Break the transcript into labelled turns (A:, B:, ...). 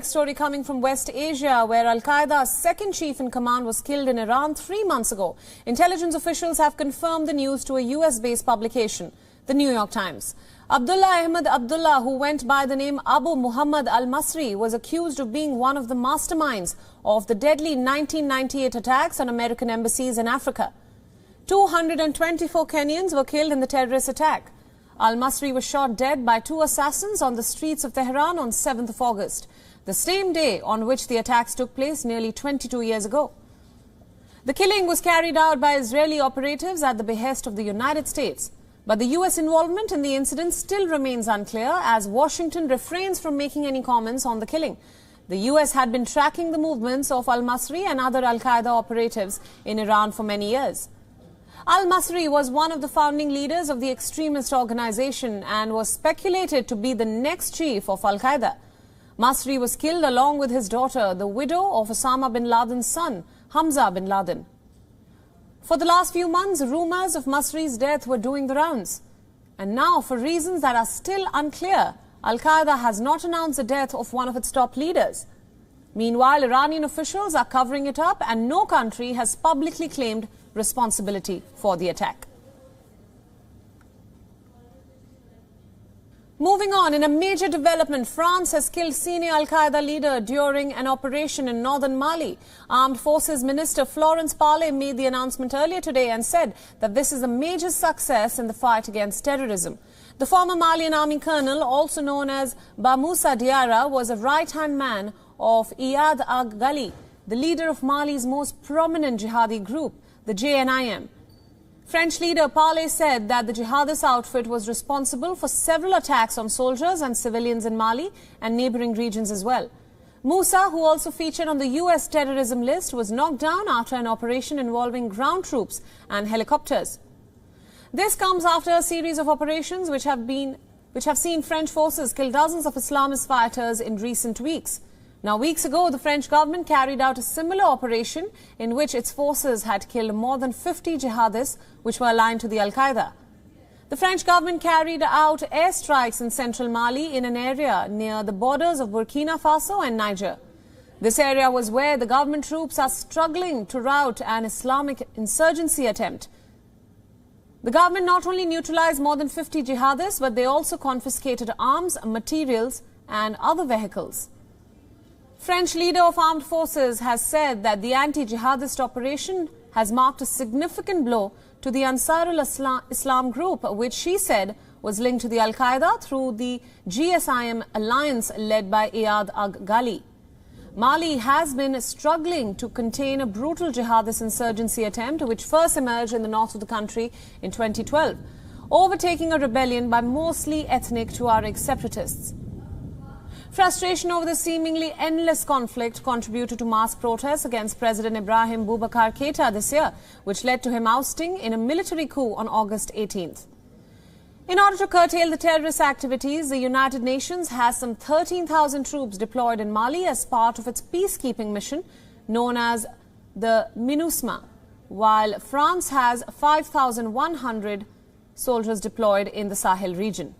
A: Story coming from West Asia, where Al-Qaeda's second chief in command was killed in Iran 3 months ago. Intelligence officials have confirmed the news to a US-based publication, the New York Times. Abdullah Ahmed Abdullah, who went by the name Abu Muhammad al-Masri, was accused of being one of the masterminds of the deadly 1998 attacks on American embassies in Africa. 224 Kenyans were killed in the terrorist attack. Al-Masri was shot dead by 2 assassins on the streets of Tehran on 7th of August, the same day on which the attacks took place nearly 22 years ago. The killing was carried out by Israeli operatives at the behest of the United States. But the US involvement in the incident still remains unclear, as Washington refrains from making any comments on the killing. The US had been tracking the movements of al-Masri and other Al-Qaeda operatives in Iran for many years. Al-Masri was one of the founding leaders of the extremist organization and was speculated to be the next chief of Al-Qaeda. Masri was killed along with his daughter, the widow of Osama bin Laden's son, Hamza bin Laden. For the last few months, rumors of Masri's death were doing the rounds. And now, for reasons that are still unclear, Al-Qaeda has not announced the death of one of its top leaders. Meanwhile, Iranian officials are covering it up, and no country has publicly claimed responsibility for the attack. Moving on, in a major development, France has killed senior Al-Qaeda leader during an operation in northern Mali. Armed Forces Minister Florence Parly made the announcement earlier today and said that this is a major success in the fight against terrorism. The former Malian army colonel, also known as Bamoussa Diarra, was a right-hand man of Iyad al-Ghali, the leader of Mali's most prominent jihadi group, the JNIM. French leader Parly said that the jihadist outfit was responsible for several attacks on soldiers and civilians in Mali and neighboring regions as well. Moussa, who also featured on the US terrorism list, was knocked down after an operation involving ground troops and helicopters. This comes after a series of operations which have seen French forces kill dozens of Islamist fighters in recent weeks. Now, weeks ago, the French government carried out a similar operation in which its forces had killed more than 50 jihadists which were aligned to the Al-Qaeda. The French government carried out airstrikes in central Mali in an area near the borders of Burkina Faso and Niger. This area was where the government troops are struggling to rout an Islamic insurgency attempt. The government not only neutralized more than 50 jihadists, but they also confiscated arms, materials and other vehicles. French leader of armed forces has said that the anti-jihadist operation has marked a significant blow to the Ansar al-Islam group, which she said was linked to the Al-Qaeda through the GSIM alliance led by Iyad al-Ghali. Mali has been struggling to contain a brutal jihadist insurgency attempt which first emerged in the north of the country in 2012, overtaking a rebellion by mostly ethnic Tuareg separatists. Frustration over the seemingly endless conflict contributed to mass protests against President Ibrahim Boubacar Keita this year, which led to him ousting in a military coup on August 18th. In order to curtail the terrorist activities, the United Nations has some 13,000 troops deployed in Mali as part of its peacekeeping mission known as the MINUSMA, while France has 5,100 soldiers deployed in the Sahel region.